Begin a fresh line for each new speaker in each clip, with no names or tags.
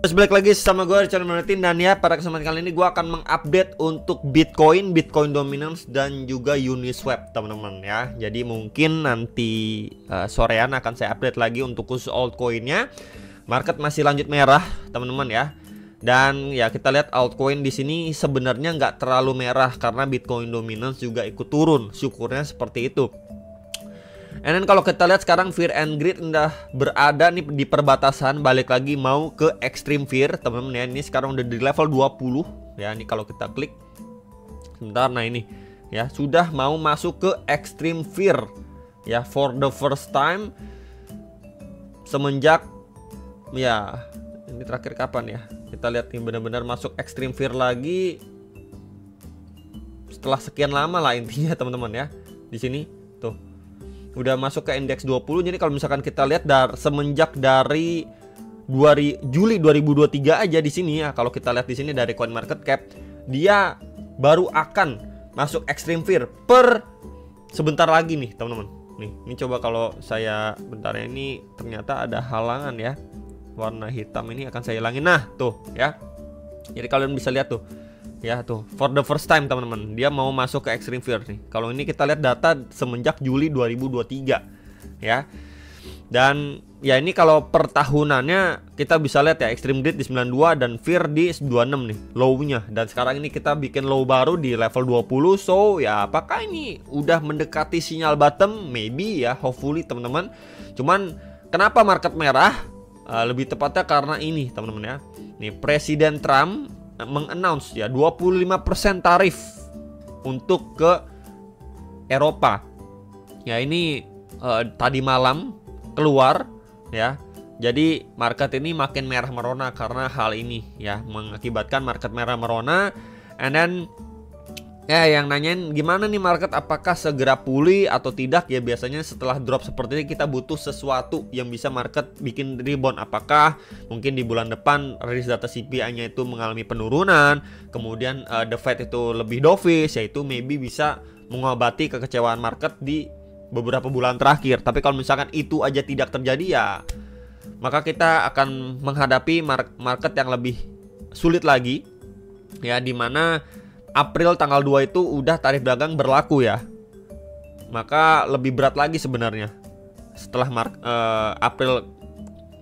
Terus balik lagi sama gue Richard Martin, dan ya pada kesempatan kali ini gue akan mengupdate untuk Bitcoin Dominance dan juga Uniswap teman-teman ya. Jadi mungkin nanti sorean akan saya update lagi untuk khusus altcoinnya. Market masih lanjut merah teman-teman ya. Dan ya kita lihat altcoin di sini sebenarnya nggak terlalu merah karena Bitcoin Dominance juga ikut turun. Syukurnya seperti itu. And then kalau kita lihat sekarang Fear and Greed udah berada nih di perbatasan, balik lagi mau ke Extreme Fear teman-teman ya. Ini sekarang udah di level 20 ya. Ini kalau kita klik sebentar, nah ini ya sudah mau masuk ke Extreme Fear ya, for the first time semenjak ya, ini terakhir kapan ya, kita lihat nih benar-benar masuk Extreme Fear lagi setelah sekian lama lah intinya teman-teman ya. Di sini tuh udah masuk ke indeks 20. Jadi kalau misalkan kita lihat semenjak dari Juli 2023 aja di sini ya, kalau kita lihat di sini dari CoinMarketCap, dia baru akan masuk Extreme Fear per sebentar lagi nih teman-teman. Nih, ini coba kalau saya bentar ya, ini ternyata ada halangan ya. Warna hitam ini akan saya hilangin. Nah, tuh ya. Jadi kalian bisa lihat tuh. Ya tuh, for the first time teman-teman, dia mau masuk ke Extreme Fear nih. Kalau ini kita lihat data semenjak Juli 2023 ya. Dan ya ini kalau per tahunannya kita bisa lihat ya, Extreme Greed di 92 dan Fear di 26 nih low-nya. Dan sekarang ini kita bikin low baru di level 20. So ya apakah ini udah mendekati sinyal bottom? Maybe ya, hopefully teman-teman. Cuman kenapa market merah? Lebih tepatnya karena ini teman-teman ya. Nih Presiden Trump mengannounce ya 25% tarif untuk ke Eropa. Ya ini tadi malam keluar ya. Jadi market ini makin merah merona karena hal ini ya, mengakibatkan market merah merona. And then ya yang nanyain gimana nih market, apakah segera pulih atau tidak ya. Biasanya setelah drop seperti ini kita butuh sesuatu yang bisa market bikin rebound. Apakah mungkin di bulan depan rilis data CPI-nya itu mengalami penurunan, kemudian the Fed itu lebih dovish, yaitu maybe bisa mengobati kekecewaan market di beberapa bulan terakhir. Tapi kalau misalkan itu aja tidak terjadi ya, maka kita akan menghadapi market yang lebih sulit lagi ya, dimana April tanggal 2 itu udah tarif dagang berlaku ya. Maka lebih berat lagi sebenarnya setelah April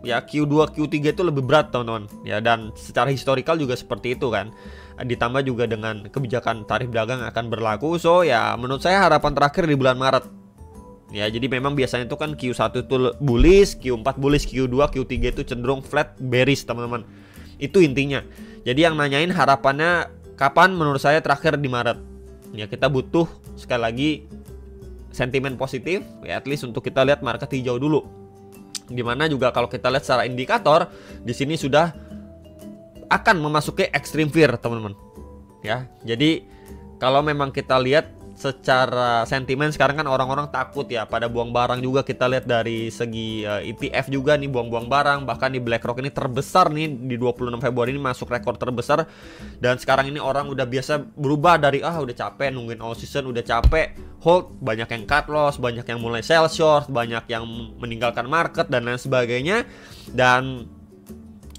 ya, Q2 Q3 itu lebih berat teman-teman ya. Dan secara historikal juga seperti itu kan. Ditambah juga dengan kebijakan tarif dagang akan berlaku. So ya menurut saya harapan terakhir di bulan Maret ya. Jadi memang biasanya itu kan Q1 itu bullish, Q4 bullish, Q2 Q3 itu cenderung flat bearish teman-teman. Itu intinya. Jadi yang nanyain harapannya kapan, menurut saya terakhir di Maret. Ya kita butuh sekali lagi sentimen positif ya, at least untuk kita lihat market hijau dulu. Dimana juga kalau kita lihat secara indikator di sini sudah akan memasuki Extreme Fear teman-teman. Ya, jadi kalau memang kita lihat secara sentimen sekarang kan orang-orang takut ya pada buang barang juga. Kita lihat dari segi ETF juga nih buang-buang barang. Bahkan di BlackRock ini terbesar nih di 26 Februari ini masuk rekor terbesar. Dan sekarang ini orang udah biasa berubah dari udah capek nungguin all season, udah capek hold, banyak yang cut loss, banyak yang mulai sell short, banyak yang meninggalkan market dan lain sebagainya. Dan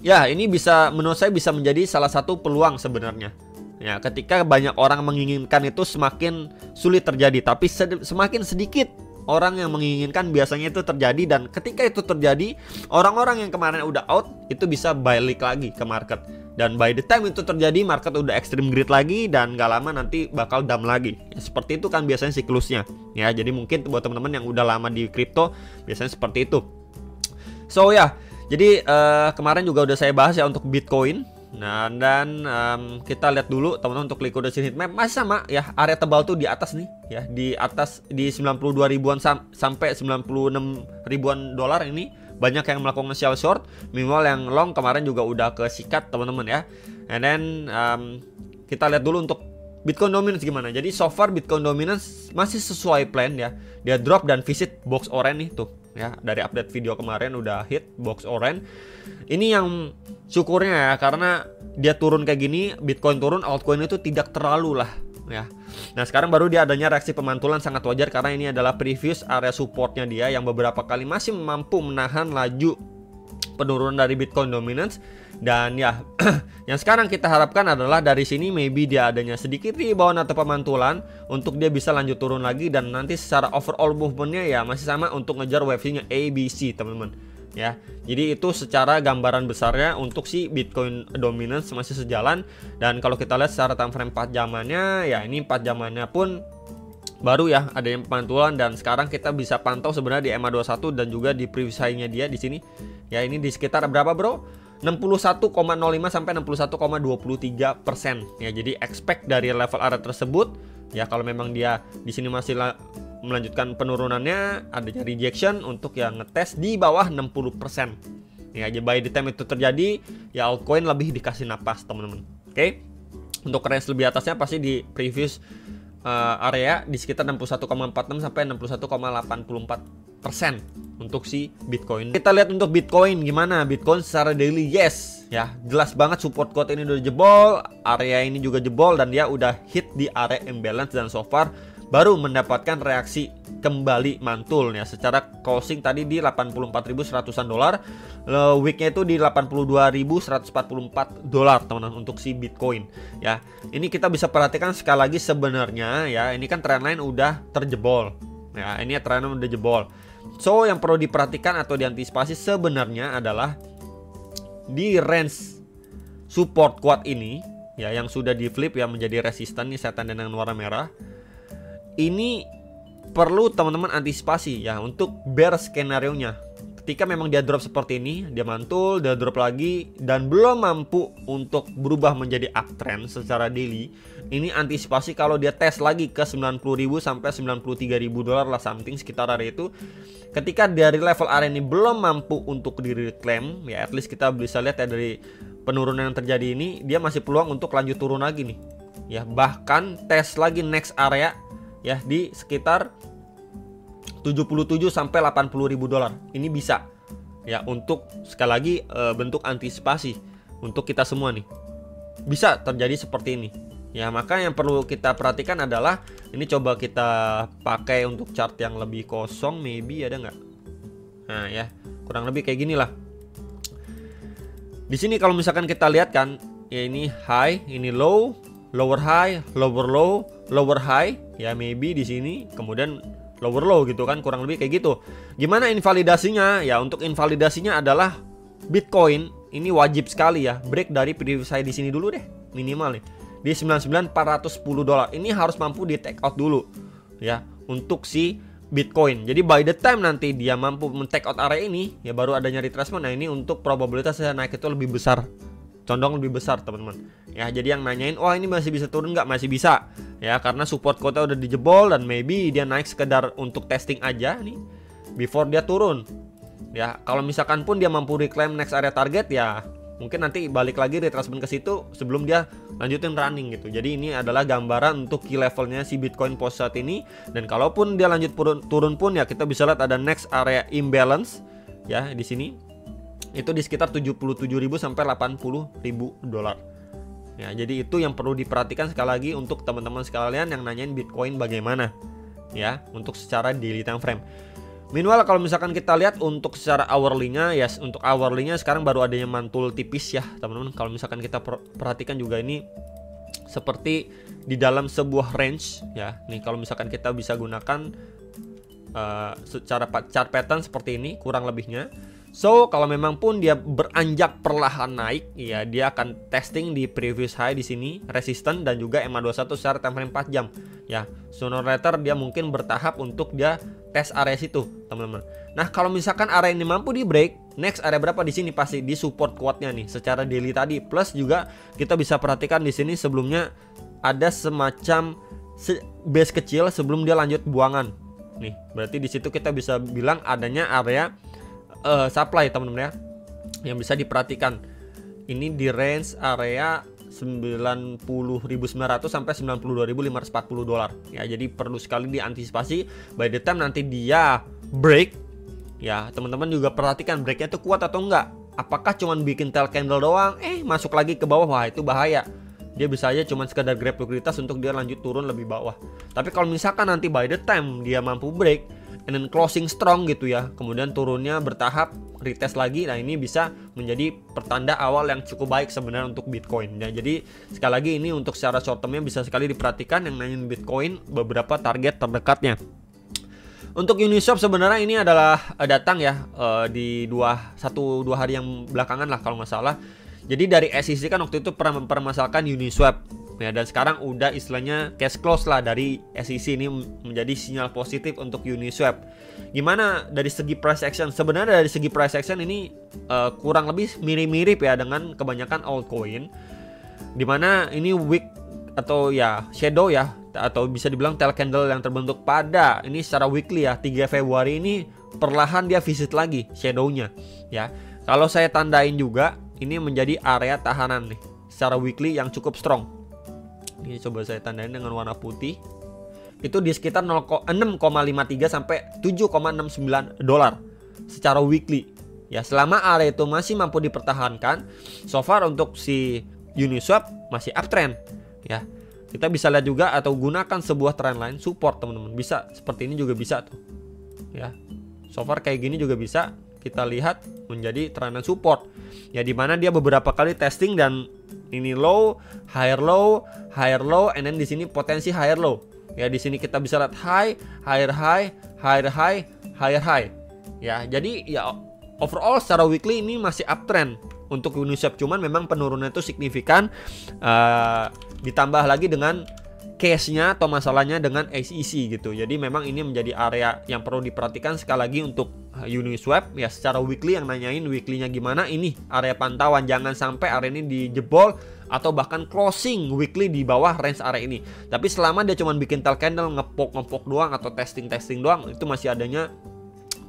ya ini bisa, menurut saya bisa menjadi salah satu peluang sebenarnya. Ya, ketika banyak orang menginginkan itu semakin sulit terjadi, tapi semakin sedikit orang yang menginginkan biasanya itu terjadi. Dan ketika itu terjadi, orang-orang yang kemarin udah out itu bisa balik lagi ke market. Dan by the time itu terjadi, market udah Extreme Greed lagi dan gak lama nanti bakal dump lagi. Ya, seperti itu kan biasanya siklusnya. Ya, jadi mungkin buat teman-teman yang udah lama di crypto biasanya seperti itu. So ya, jadi kemarin juga udah saya bahas ya untuk Bitcoin. Nah dan kita lihat dulu teman-teman untuk liquidation heat map masih sama ya, area tebal tuh di atas nih ya, di atas di 92 ribuan sampai 96 ribuan dolar ini banyak yang melakukan sell short. Meanwhile yang long kemarin juga udah ke sikat teman-teman ya. And then kita lihat dulu untuk Bitcoin Dominance gimana. Jadi so far Bitcoin Dominance masih sesuai plan ya. Dia drop dan visit box orange nih tuh ya. Dari update video kemarin udah hit box orange. Ini yang syukurnya ya, karena dia turun kayak gini, Bitcoin turun, altcoin itu tidak terlalu lah ya. Nah sekarang baru dia adanya reaksi pemantulan, sangat wajar karena ini adalah previous area supportnya dia yang beberapa kali masih mampu menahan laju penurunan dari Bitcoin dominance. Dan ya yang sekarang kita harapkan adalah dari sini maybe dia adanya sedikit rebound atau pemantulan untuk dia bisa lanjut turun lagi, dan nanti secara overall movementnya ya masih sama untuk ngejar wave-nya ABC teman-teman ya. Jadi itu secara gambaran besarnya untuk si Bitcoin dominance masih sejalan. Dan kalau kita lihat secara time frame 4 jamannya ya, ini 4 jamannya pun baru ya ada yang pemantulan, dan sekarang kita bisa pantau sebenarnya di EMA21 dan juga di previous high-nya dia di sini. Ya ini di sekitar berapa bro? 61,05 sampai 61,23%. Ya jadi expect dari level area tersebut ya, kalau memang dia di sini masih melanjutkan penurunannya, adanya rejection untuk yang ngetes di bawah 60%. Ya jadi by the time itu terjadi ya altcoin lebih dikasih napas teman-teman. Oke. Untuk range lebih atasnya pasti di previous area di sekitar 61,46 sampai 61,84% untuk si Bitcoin. Kita lihat untuk Bitcoin gimana. Bitcoin secara daily yes ya, jelas banget support code ini udah jebol, area ini juga jebol, dan dia udah hit di area imbalance, dan so far baru mendapatkan reaksi kembali mantul ya. Secara closing tadi di 84.100-an dolar, weeknya itu di 82.144 dolar teman-teman untuk si Bitcoin ya. Ini kita bisa perhatikan sekali lagi sebenarnya ya, ini kan trendline udah terjebol ya, ini trendline udah jebol. So yang perlu diperhatikan atau diantisipasi sebenarnya adalah di range support kuat ini ya, yang sudah di flip ya menjadi resisten nih, saya tanda dengan warna merah. Ini perlu teman-teman antisipasi ya untuk bear skenario nya. Ketika memang dia drop seperti ini, dia mantul, dia drop lagi, dan belum mampu untuk berubah menjadi uptrend secara daily, ini antisipasi kalau dia tes lagi ke 90.000 sampai 93.000 dolar lah, something sekitar area itu. Ketika dari level area ini belum mampu untuk di reclaim ya, at least kita bisa lihat ya dari penurunan yang terjadi ini, dia masih peluang untuk lanjut turun lagi nih ya, bahkan tes lagi next area ya di sekitar 77 sampai 80.000 dolar. Ini bisa ya, untuk sekali lagi bentuk antisipasi untuk kita semua nih. Bisa terjadi seperti ini. Ya, maka yang perlu kita perhatikan adalah ini, coba kita pakai untuk chart yang lebih kosong, maybe ada nggak? Nah, ya, kurang lebih kayak gini lah. Di sini kalau misalkan kita lihat kan, ya ini high, ini low, lower high, lower low, lower high, ya maybe di sini kemudian lower low gitu kan, kurang lebih kayak gitu. Gimana invalidasinya? Ya untuk invalidasinya adalah Bitcoin ini wajib sekali ya break dari previous high di sini dulu deh, minimal nih di 99.410 dolar. Ini harus mampu di take out dulu ya untuk si Bitcoin. Jadi by the time nanti dia mampu men-take out area ini ya, baru adanya retracement. Nah ini untuk probabilitas saya naik itu lebih besar, condong lebih besar teman-teman ya. Jadi yang nanyain, wah ini masih bisa turun nggak? Masih bisa ya, karena support quota udah dijebol, dan maybe dia naik sekedar untuk testing aja nih before dia turun ya. Kalau misalkan pun dia mampu reclaim next area target ya, mungkin nanti balik lagi retracement ke situ sebelum dia lanjutin running gitu. Jadi ini adalah gambaran untuk key levelnya si Bitcoin post saat ini. Dan kalaupun dia lanjut turun pun ya, kita bisa lihat ada next area imbalance ya di sini, itu di sekitar 77.000 sampai 80.000 dolar. Ya, jadi itu yang perlu diperhatikan sekali lagi untuk teman-teman sekalian yang nanyain Bitcoin bagaimana ya untuk secara daily time frame. Meanwhile kalau misalkan kita lihat untuk secara hourly-nya ya, untuk hourly-nya sekarang baru adanya mantul tipis ya teman-teman. Kalau misalkan kita perhatikan juga ini seperti di dalam sebuah range ya. Nih kalau misalkan kita bisa gunakan secara chart pattern seperti ini kurang lebihnya. So kalau memang pun dia beranjak perlahan naik ya, dia akan testing di previous high di sini, resisten, dan juga EMA21 secara time frame 4 jam ya. Sooner or later dia mungkin bertahap untuk dia tes area situ teman-teman. Nah kalau misalkan area ini mampu di break, next area berapa di sini pasti di support kuatnya nih secara daily tadi. Plus juga kita bisa perhatikan di sini sebelumnya ada semacam base kecil sebelum dia lanjut buangan nih. Berarti di situ kita bisa bilang adanya area supply teman-teman ya, yang bisa diperhatikan. Ini di range area 90.900 sampai 92.540 dolar ya. Jadi perlu sekali diantisipasi by the time nanti dia break ya. Teman-teman juga perhatikan breaknya itu kuat atau enggak. Apakah cuman bikin tail candle doang masuk lagi ke bawah, wah itu bahaya. Dia bisa aja cuman sekedar grab likuiditas untuk dia lanjut turun lebih bawah. Tapi kalau misalkan nanti by the time dia mampu break, and then closing strong gitu ya, kemudian turunnya bertahap, retest lagi. Nah ini bisa menjadi pertanda awal yang cukup baik sebenarnya untuk Bitcoin ya. Jadi sekali lagi ini untuk secara short termnya bisa sekali diperhatikan yang nanyain Bitcoin beberapa target terdekatnya. Untuk Uniswap sebenarnya ini adalah datang ya di 1-2 hari yang belakangan lah kalau nggak salah. Jadi dari SEC kan waktu itu pernah mempermasalahkan Uniswap ya, dan sekarang udah istilahnya cash close lah dari SEC. Ini menjadi sinyal positif untuk Uniswap. Gimana dari segi price action? Sebenarnya dari segi price action ini kurang lebih mirip-mirip ya dengan kebanyakan altcoin, dimana ini wick atau ya shadow ya, atau bisa dibilang tail candle yang terbentuk pada ini secara weekly ya, 3 Februari ini perlahan dia visit lagi shadownya ya. Kalau saya tandain juga ini menjadi area tahanan nih secara weekly yang cukup strong. Ini coba saya tandain dengan warna putih. Itu di sekitar 6,53 sampai 7,69 dolar secara weekly. Ya, selama area itu masih mampu dipertahankan, so far untuk si Uniswap masih uptrend ya. Kita bisa lihat juga atau gunakan sebuah trendline support teman-teman. Bisa seperti ini juga bisa tuh. Ya. So far kayak gini juga bisa kita lihat menjadi trendline support. Ya dimana dia beberapa kali testing dan ini low, higher low, and then di sini potensi higher low. Ya di sini kita bisa lihat high, higher high, higher high, higher high. Ya, jadi ya overall secara weekly ini masih uptrend untuk Uniswap, cuman memang penurunan itu signifikan, ditambah lagi dengan case-nya atau masalahnya dengan SEC gitu. Jadi memang ini menjadi area yang perlu diperhatikan sekali lagi untuk Uniswap ya. Secara weekly yang nanyain weekly-nya gimana, ini area pantauan, jangan sampai area ini dijebol atau bahkan closing weekly di bawah range area ini. Tapi selama dia cuma bikin tail candle ngepok doang atau testing doang, itu masih adanya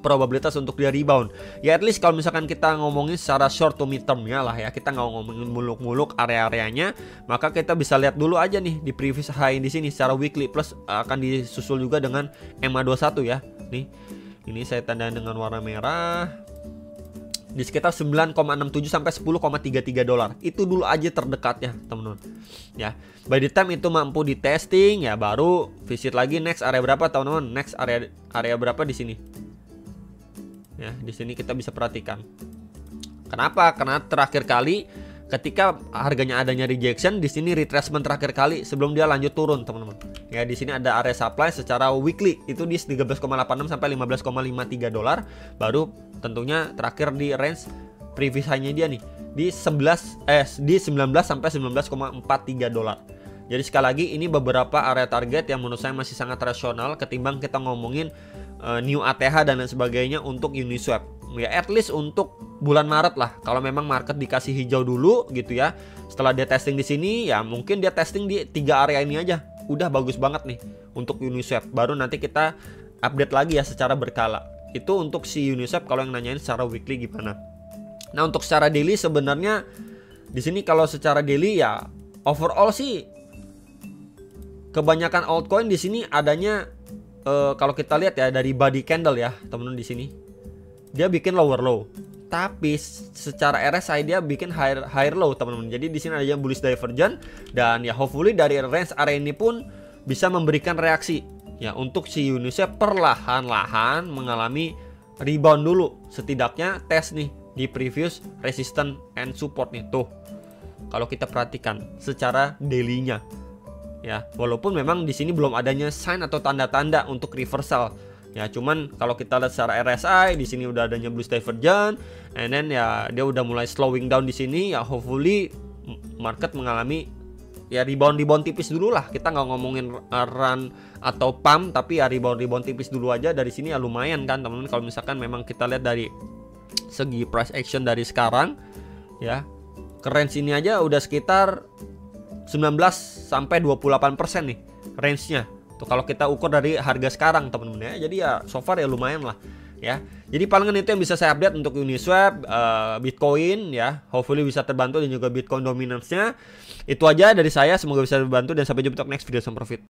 probabilitas untuk dia rebound. Ya at least kalau misalkan kita ngomongin secara short to mid termnya lah ya, kita nggak ngomongin muluk-muluk area-areanya, maka kita bisa lihat dulu aja nih di previous high di sini secara weekly, plus akan disusul juga dengan MA21 ya. Nih, ini saya tandain dengan warna merah di sekitar 9,67 sampai 10,33 dolar. Itu dulu aja terdekatnya, teman-teman. Ya, by the time itu mampu di testing ya baru visit lagi next area berapa, teman-teman? Next area berapa di sini? Ya, di sini kita bisa perhatikan. Kenapa? Karena terakhir kali ketika harganya adanya rejection, di sini retracement terakhir kali sebelum dia lanjut turun, teman-teman. Ya, di sini ada area supply secara weekly itu di 13,86 sampai 15,53 dolar, baru tentunya terakhir di range previous high-nya dia nih di 19 sampai 19,43 dolar. Jadi sekali lagi ini beberapa area target yang menurut saya masih sangat rasional ketimbang kita ngomongin new ATH dan lain sebagainya untuk Uniswap. Ya at least untuk bulan Maret lah. Kalau memang market dikasih hijau dulu gitu ya. Setelah dia testing di sini ya mungkin dia testing di 3 area ini aja. Udah bagus banget nih untuk Uniswap. Baru nanti kita update lagi ya secara berkala. Itu untuk si Uniswap kalau yang nanyain secara weekly gimana. Nah, untuk secara daily sebenarnya di sini kalau secara daily ya overall sih kebanyakan altcoin di sini adanya kalau kita lihat ya dari body candle ya teman-teman, di sini dia bikin lower low, tapi secara RSI dia bikin higher low teman-teman. Jadi di sini ada yang bullish divergent dan ya hopefully dari range area ini pun bisa memberikan reaksi ya untuk si Uniswap perlahan-lahan mengalami rebound dulu, setidaknya tes nih di previous resistance and support nih tuh. Kalau kita perhatikan secara daily-nya ya, walaupun memang di sini belum adanya sign atau tanda-tanda untuk reversal ya, cuman kalau kita lihat secara RSI di sini udah adanya bullish divergent, and then ya dia udah mulai slowing down di sini ya, hopefully market mengalami ya rebound tipis dulu lah. Kita nggak ngomongin run atau pump, tapi ya rebound tipis dulu aja dari sini ya lumayan kan teman-teman. Kalau misalkan memang kita lihat dari segi price action dari sekarang ya, ke range ini aja udah sekitar 19 sampai 28% nih range-nya. Tuh kalau kita ukur dari harga sekarang teman-teman ya. Jadi ya so far ya lumayan lah ya. Jadi palingan itu yang bisa saya update untuk Uniswap, Bitcoin ya. Hopefully bisa terbantu dan juga Bitcoin dominance-nya. Itu aja dari saya, semoga bisa terbantu dan sampai jumpa untuk next video. Sama profit.